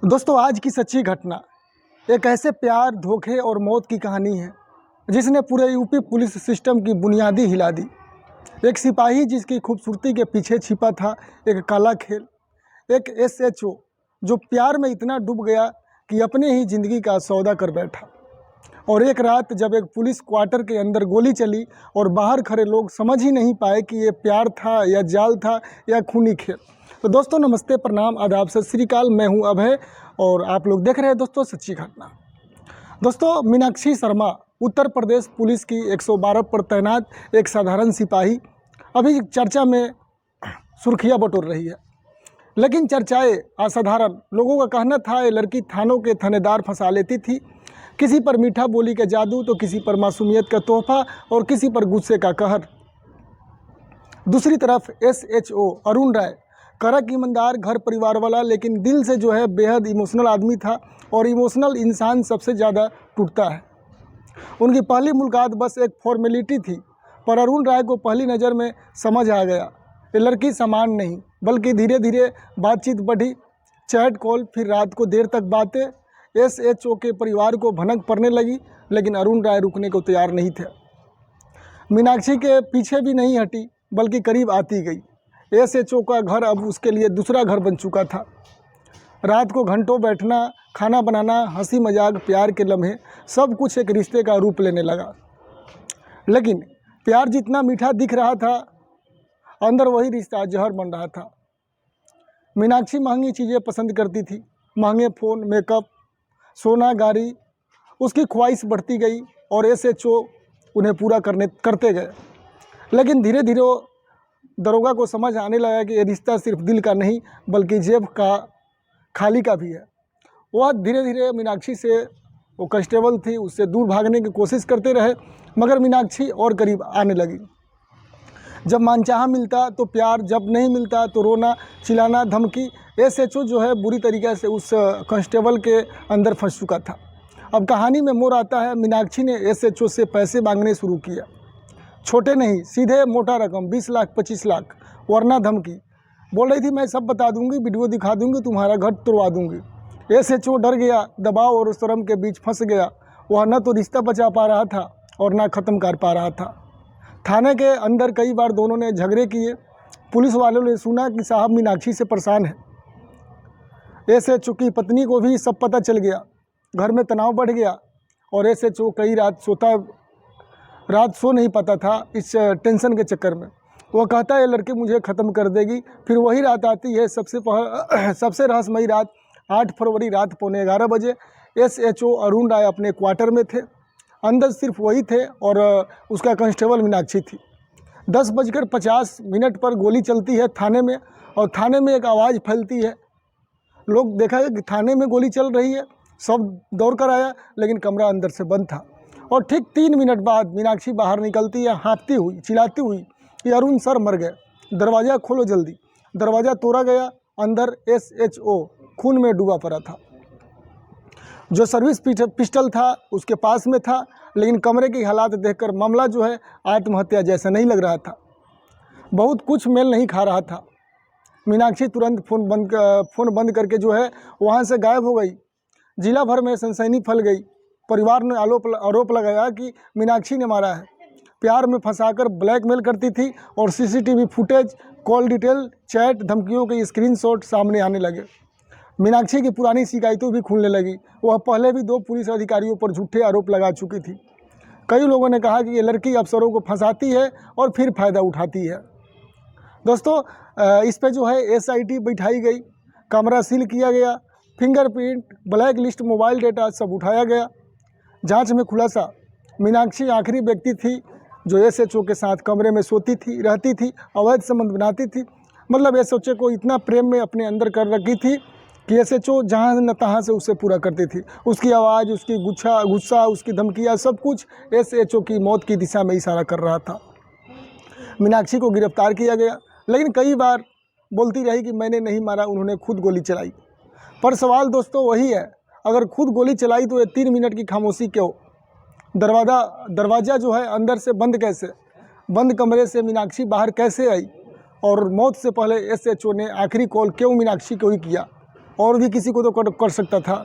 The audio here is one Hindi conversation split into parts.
दोस्तों, आज की सच्ची घटना एक ऐसे प्यार, धोखे और मौत की कहानी है जिसने पूरे यूपी पुलिस सिस्टम की बुनियादी हिला दी। एक सिपाही जिसकी खूबसूरती के पीछे छिपा था एक काला खेल। एक एसएचओ जो प्यार में इतना डूब गया कि अपने ही ज़िंदगी का सौदा कर बैठा। और एक रात जब एक पुलिस क्वार्टर के अंदर गोली चली और बाहर खड़े लोग समझ ही नहीं पाए कि ये प्यार था या जाल था या खूनी खेल। तो दोस्तों नमस्ते, प्रणाम, आदाब, सत श्री अकाल। मैं हूं अभय और आप लोग देख रहे हैं दोस्तों सच्ची घटना। दोस्तों, मीनाक्षी शर्मा उत्तर प्रदेश पुलिस की 112 पर तैनात एक साधारण सिपाही अभी चर्चा में सुर्खियां बटोर रही है। लेकिन चर्चाएं असाधारण। लोगों का कहना था ये लड़की थानों के थानेदार फंसा लेती थी, किसी पर मीठा बोली का जादू तो किसी पर मासूमियत का तोहफा और किसी पर गुस्से का कहर। दूसरी तरफ एसएचओ अरुण राय, कड़क ईमानदार, घर परिवार वाला, लेकिन दिल से जो है बेहद इमोशनल आदमी था। और इमोशनल इंसान सबसे ज़्यादा टूटता है। उनकी पहली मुलाकात बस एक फॉर्मेलिटी थी, पर अरुण राय को पहली नज़र में समझ आ गया ये लड़की सामान नहीं। बल्कि धीरे धीरे बातचीत बढ़ी, चैट कॉल, फिर रात को देर तक बातें। एसएचओ के परिवार को भनक पड़ने लगी, लेकिन अरुण राय रुकने को तैयार नहीं थे। मीनाक्षी के पीछे भी नहीं हटी, बल्कि करीब आती गई। एसएचओ का घर अब उसके लिए दूसरा घर बन चुका था। रात को घंटों बैठना, खाना बनाना, हंसी मजाक, प्यार के लम्हे, सब कुछ एक रिश्ते का रूप लेने लगा। लेकिन प्यार जितना मीठा दिख रहा था, अंदर वही रिश्ता जहर बन रहा था। मीनाक्षी महंगी चीज़ें पसंद करती थी, महंगे फ़ोन, मेकअप, सोना, गाड़ी। उसकी ख्वाहिश बढ़ती गई और एसएचओ उन्हें पूरा करते गए। लेकिन धीरे धीरे दरोगा को समझ आने लगा कि ये रिश्ता सिर्फ दिल का नहीं बल्कि जेब का खाली का भी है। वह धीरे धीरे मीनाक्षी से, वो कांस्टेबल थी, उससे दूर भागने की कोशिश करते रहे, मगर मीनाक्षी और करीब आने लगी। जब मनचाहा मिलता तो प्यार, जब नहीं मिलता तो रोना, चिल्लाना, धमकी। एसएचओ जो है बुरी तरीके से उस कांस्टेबल के अंदर फंस चुका था। अब कहानी में मोड़ आता है। मीनाक्षी ने एसएचओ से पैसे मांगने शुरू किया। छोटे नहीं, सीधे मोटा रकम, 20 लाख, 25 लाख, वरना धमकी। बोल रही थी मैं सब बता दूंगी, वीडियो दिखा दूंगी, तुम्हारा घर तोड़वा दूंगी। एसएचओ डर गया, दबाव और शर्म के बीच फंस गया। वह न तो रिश्ता बचा पा रहा था और न ख़त्म कर पा रहा था। थाने के अंदर कई बार दोनों ने झगड़े किए। पुलिस वालों ने सुना कि साहब मीनाक्षी से परेशान है। एसएचओ की पत्नी को भी सब पता चल गया। घर में तनाव बढ़ गया और एसएचओ कई रात सो नहीं पाता था इस टेंशन के चक्कर में। वो कहता है ये लड़की मुझे ख़त्म कर देगी। फिर वही रात आती है, सबसे रहस्यमयी रात। 8 फरवरी रात 11:15 बजे एसएचओ अरुण राय अपने क्वार्टर में थे। अंदर सिर्फ वही थे और उसका कांस्टेबल मीनाक्षी थी। 10:50 पर गोली चलती है थाने में, और थाने में एक आवाज़ फैलती है। लोग देखा कि थाने में गोली चल रही है, सब दौड़ कर आया, लेकिन कमरा अंदर से बंद था। और ठीक 3 मिनट बाद मीनाक्षी बाहर निकलती है, हाँफती हुई, चिल्लाती हुई कि अरुण सर मर गए, दरवाज़ा खोलो जल्दी। दरवाज़ा तोड़ा गया। अंदर एसएचओ खून में डूबा पड़ा था। जो सर्विस पिस्टल था उसके पास में था, लेकिन कमरे की हालात देखकर मामला जो है आत्महत्या जैसा नहीं लग रहा था। बहुत कुछ मेल नहीं खा रहा था। मीनाक्षी तुरंत फ़ोन बंद करके जो है वहाँ से गायब हो गई। जिला भर में सनसनी फैल गई। परिवार ने आरोप लगाया कि मीनाक्षी ने मारा है। प्यार में फंसाकर ब्लैकमेल करती थी और CCTV footage, call detail, chat, धमकियों के स्क्रीनशॉट सामने आने लगे। मीनाक्षी की पुरानी शिकायतों भी खुलने लगी। वह पहले भी 2 पुलिस अधिकारियों पर झूठे आरोप लगा चुकी थी। कई लोगों ने कहा कि ये लड़की अफसरों को फंसाती है और फिर फ़ायदा उठाती है। दोस्तों, इस पे जो है एसआईटी बैठाई गई, कमरा सील किया गया, fingerprint, black list, mobile data सब उठाया गया। जांच में खुलासा, मीनाक्षी आखिरी व्यक्ति थी जो एसएचओ के साथ कमरे में सोती थी, रहती थी, अवैध संबंध बनाती थी। मतलब एसएचओ को इतना प्रेम में अपने अंदर कर रखी थी कि एसएचओ जहाँ न तहाँ से उसे पूरा करती थी। उसकी आवाज़, उसकी गुस्सा, उसकी धमकियाँ, सब कुछ एसएचओ की मौत की दिशा में इशारा कर रहा था। मीनाक्षी को गिरफ्तार किया गया, लेकिन कई बार बोलती रही कि मैंने नहीं मारा, उन्होंने खुद गोली चलाई। पर सवाल दोस्तों वही है, अगर खुद गोली चलाई तो ये 3 मिनट की खामोशी क्यों? दरवाज़ा जो है अंदर से बंद कैसे? बंद कमरे से मीनाक्षी बाहर कैसे आई? और मौत से पहले एसएचओ ने आखिरी कॉल क्यों मीनाक्षी को ही किया? और भी किसी को तो कर सकता था।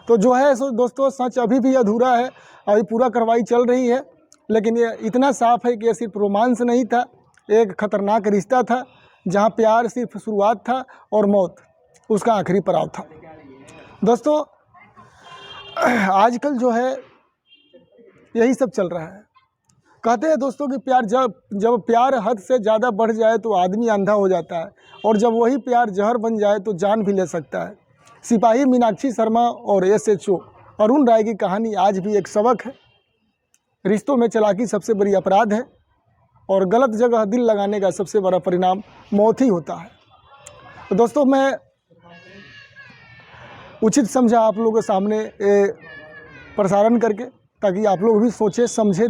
तो जो है सो दोस्तों सच अभी भी अधूरा है, अभी पूरा कार्रवाई चल रही है, लेकिन ये इतना साफ है कि ये सिर्फ रोमांस नहीं था, एक खतरनाक रिश्ता था जहाँ प्यार सिर्फ शुरुआत था और मौत उसका आखिरी पड़ाव था। दोस्तों आजकल जो है यही सब चल रहा है। कहते हैं दोस्तों कि प्यार जब प्यार हद से ज़्यादा बढ़ जाए तो आदमी अंधा हो जाता है, और जब वही प्यार जहर बन जाए तो जान भी ले सकता है। सिपाही मीनाक्षी शर्मा और SHO अरुण राय की कहानी आज भी एक सबक है। रिश्तों में चालाकी सबसे बड़ी अपराध है, और गलत जगह दिल लगाने का सबसे बड़ा परिणाम मौत ही होता है। तो दोस्तों मैं उचित समझा आप लोगों के सामने प्रसारण करके, ताकि आप लोग भी सोचें समझें।